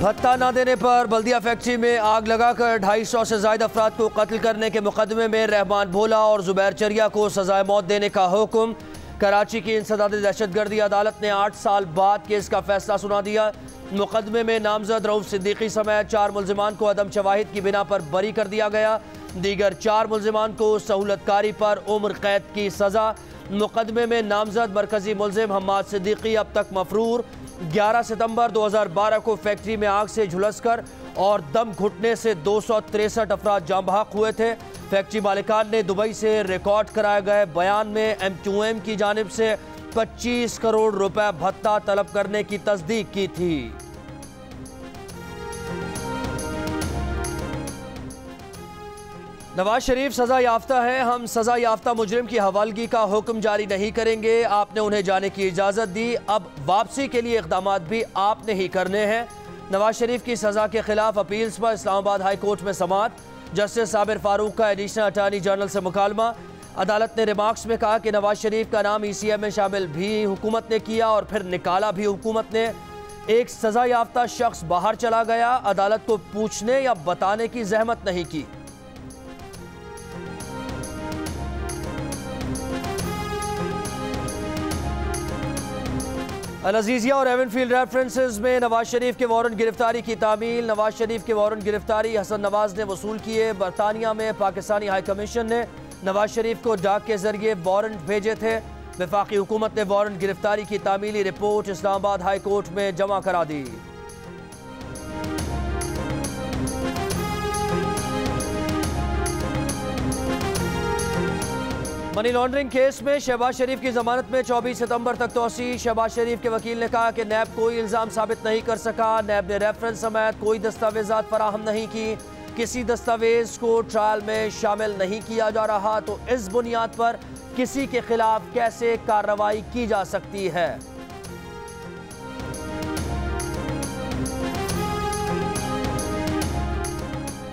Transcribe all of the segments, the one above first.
भत्ता न देने पर बल्दिया फैक्ट्री में आग लगाकर 250 से ज्यादा अफराद को कत्ल करने के मुकदमे में रहमान भोला और जुबैर चरिया को सजाए मौत देने का हुक्म। कराची की इंसदाद दहशतगर्दी अदालत ने 8 साल बाद केस का फैसला सुना दिया। मुकदमे में नामजद रऊफ सिद्दीकी समेत 4 मुल्जिमान को अदम शवाहिद की बिना पर बरी कर दिया गया। दीगर 4 मुल्जिमान को सहूलतकारी पर उम्र कैद की सजा। मुकदमे में नामजद मरकजी मुल्जिम हम्माद सिद्दीकी अब तक मफरूर। 11 सितंबर 2012 को फैक्ट्री में आग से झुलसकर और दम घुटने से 263 अफराद जाँ बहक हुए थे। फैक्ट्री मालिकान ने दुबई से रिकॉर्ड कराए गए बयान में M2M की जानिब से 25 करोड़ रुपए भत्ता तलब करने की तस्दीक की थी। नवाज शरीफ सजा याफ्ता है, हम सजा याफ्ता मुजरिम की हवालगी का हुक्म जारी नहीं करेंगे। आपने उन्हें जाने की इजाज़त दी, अब वापसी के लिए इक़दाम भी आपने ही करने हैं। नवाज शरीफ की सजा के खिलाफ अपील्स पर इस्लामाबाद हाई कोर्ट में समाअत। जस्टिस साबिर फारूक का एडिशनल अटॉर्नी जनरल से मुकालमा। अदालत ने रिमार्क्स में कहा कि नवाज शरीफ का नाम ECM में शामिल भी हुकूमत ने किया और फिर निकाला भी हुकूमत ने। एक सजा याफ्ता शख्स बाहर चला गया, अदालत को पूछने या बताने की जहमत नहीं की। अल-अज़ीज़िया और एवनफील्ड रेफरेंसेस में नवाज शरीफ के वारंट गिरफ्तारी की तामील। नवाज शरीफ के वारंट गिरफ्तारी हसन नवाज ने वसूल किए। बरतानिया में पाकिस्तानी हाई कमीशन ने नवाज शरीफ को डाक के जरिए वारंट भेजे थे। वफाकी हुकूमत ने वारंट गिरफ्तारी की तामीली रिपोर्ट इस्लामाबाद हाई कोर्ट में जमा करा दी। मनी लॉन्ड्रिंग केस में शहबाज शरीफ की जमानत में 24 सितंबर तक तोसी। शहबाज शरीफ के वकील ने कहा कि नैब कोई इल्ज़ाम साबित नहीं कर सका। नैब ने रेफरेंस समेत कोई दस्तावेजात फराहम नहीं की। किसी दस्तावेज को ट्रायल में शामिल नहीं किया जा रहा, तो इस बुनियाद पर किसी के खिलाफ कैसे कार्रवाई की जा सकती है।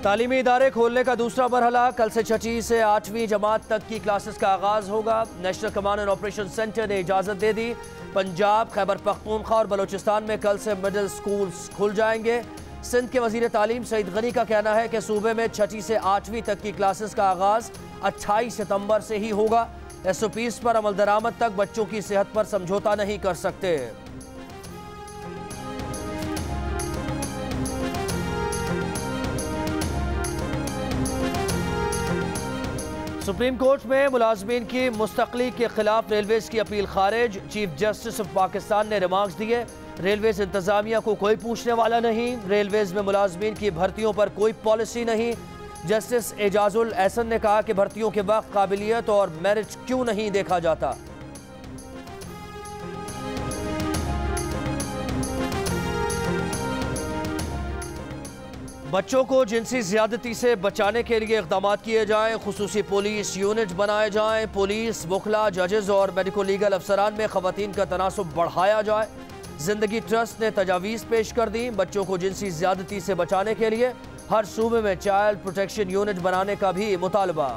तालीमी इदारे खोलने का दूसरा मरहला। कल से 6वीं से 8वीं जमात तक की क्लासेस का आगाज होगा। National command and operation centre ने इजाज़त दे दी। पंजाब, खैबर पख्तूनख्वा और बलोचिस्तान में कल से मिडिल स्कूल्स खुल जाएंगे। सिंध के वजीर तालीम सईद गनी का कहना है कि सूबे में 6वीं से 8वीं तक की क्लासेस का आगाज 28 सितंबर से ही होगा। SOPs पर अमल दरामद तक बच्चों की सेहत पर समझौता नहीं कर सकते। सुप्रीम कोर्ट में मुलाजमीन की मुस्तकली के खिलाफ रेलवेज की अपील खारिज। चीफ जस्टिस ऑफ पाकिस्तान ने रिमार्क्स दिए, रेलवेज इंतजामिया को कोई पूछने वाला नहीं। रेलवेज में मुलाजमीन की भर्तियों पर कोई पॉलिसी नहीं। जस्टिस एजाजुल एहसन ने कहा कि भर्तियों के वक्त काबिलियत और मेरिट क्यों नहीं देखा जाता। बच्चों को जिनसी ज्यादती से बचाने के लिए इक़दाम किए जाएं। खुसूसी पुलिस यूनिट बनाए जाएं। पुलिस, वकला, जजेस और मेडिको लीगल अफसरान में ख़वातीन का तनासुब बढ़ाया जाए। जिंदगी ट्रस्ट ने तजावीज़ पेश कर दी। बच्चों को जिनसी ज्यादती से बचाने के लिए हर सूबे में चाइल्ड प्रोटेक्शन यूनिट बनाने का भी मुतालबा।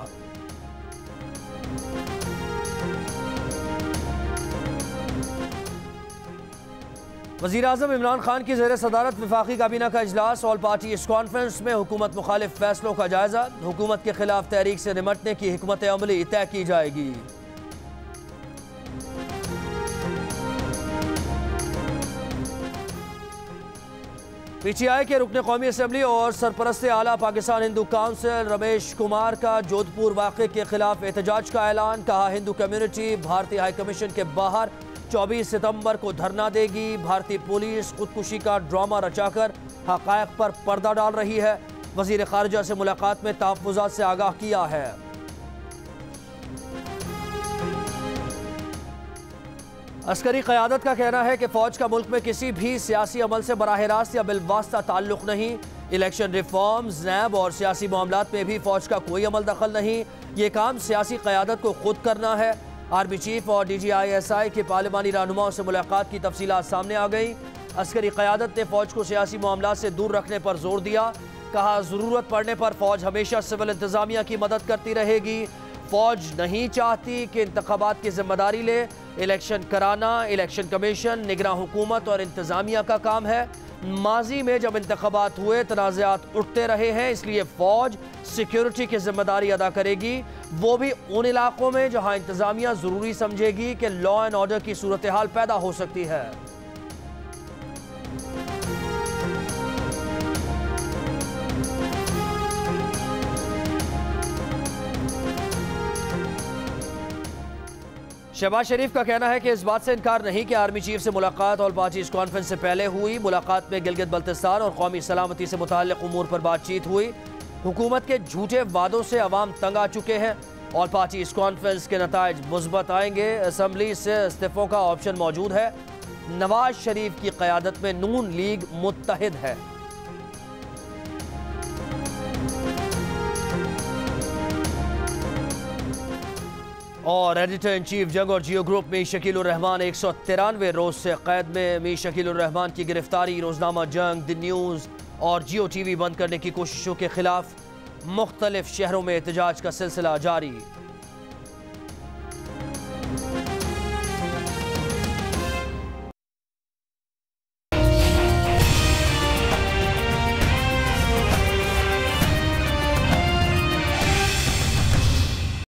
वज़ीर आज़म इमरान खान की ज़ेर सदारत वफाकी काबीना का इजलास। ऑल पार्टी इस कॉन्फ्रेंस में हुकूमत मुखालिफ फैसलों का जायजा। हुकूमत के खिलाफ तहरीक से निमटने की हिकमत अमली तय की जाएगी। PTI के रुकने कौमी असम्बली और सरपरस्त आला पाकिस्तान हिंदू काउंसिल रमेश कुमार का जोधपुर वाक़े के खिलाफ एहतजाज का ऐलान। कहा, हिंदू कम्युनिटी भारतीय हाई कमीशन के बाहर 24 सितंबर को धरना देगी। भारतीय पुलिस खुदकुशी का ड्रामा रचाकर हक़ायक़ पर पर्दा डाल रही है। वज़ीर ख़ारिजा से मुलाकात में तहफ़्फ़ुज़ात से आगाह किया है। अस्करी क़यादत का कहना है कि फ़ौज का मुल्क में किसी भी सियासी अमल से बराह रास्त या बिलवास्ता ताल्लुक़ नहीं। इलेक्शन रिफॉर्म्स, नैब और सियासी मामलात में भी फ़ौज का कोई अमल दखल नहीं। ये काम सियासी क़यादत को खुद करना है। आर्मी चीफ और DGISI के पार्लिमानी रहनुमाओं से मुलाकात की तफसीलात सामने आ गई। अस्करी क़यादत ने फ़ौज को सियासी मामलात से दूर रखने पर जोर दिया। कहा, ज़रूरत पड़ने पर फ़ौज हमेशा सिविल इंतज़ामिया की मदद करती रहेगी। फ़ौज नहीं चाहती कि इंतखाबात की जिम्मेदारी ले। इलेक्शन कराना इलेक्शन कमीशन, निगरान हुकूमत और इंतजामिया का काम है। माजी में जब इंतखाबात हुए तनाज़ात उठते रहे हैं, इसलिए फौज सिक्योरिटी की जिम्मेदारी अदा करेगी, वो भी उन इलाकों में जहां इंतजामिया जरूरी समझेगी कि लॉ एंड ऑर्डर की सूरत हाल पैदा हो सकती है। शहबाज शरीफ का कहना है कि इस बात से इनकार नहीं कि आर्मी चीफ से मुलाकात ऑल पार्टीज कॉन्फ्रेंस से पहले हुई। मुलाकात में गिलगित बल्तिस्तान और कौमी सलामती से मुताल्लिक़ उमूर पर बातचीत हुई। हुकूमत के झूठे वादों से अवाम तंग आ चुके हैं। ऑल पार्टीज कॉन्फ्रेंस के नताइज मुस्बत आएंगे। असम्बली से इस्तीफों का ऑप्शन मौजूद है। नवाज शरीफ की क़यादत में नून लीग मुत्तहिद है। और एडिटर इन चीफ जंग और जियो ग्रुप में शकील उर रहमान 193वें रोज से कैद में। मी शकील उर रहमान की गिरफ्तारी, रोजनामा जंग, द न्यूज़ और जियो टीवी बंद करने की कोशिशों के खिलाफ मुख्तलिफ शहरों में एहतजाज का सिलसिला जारी।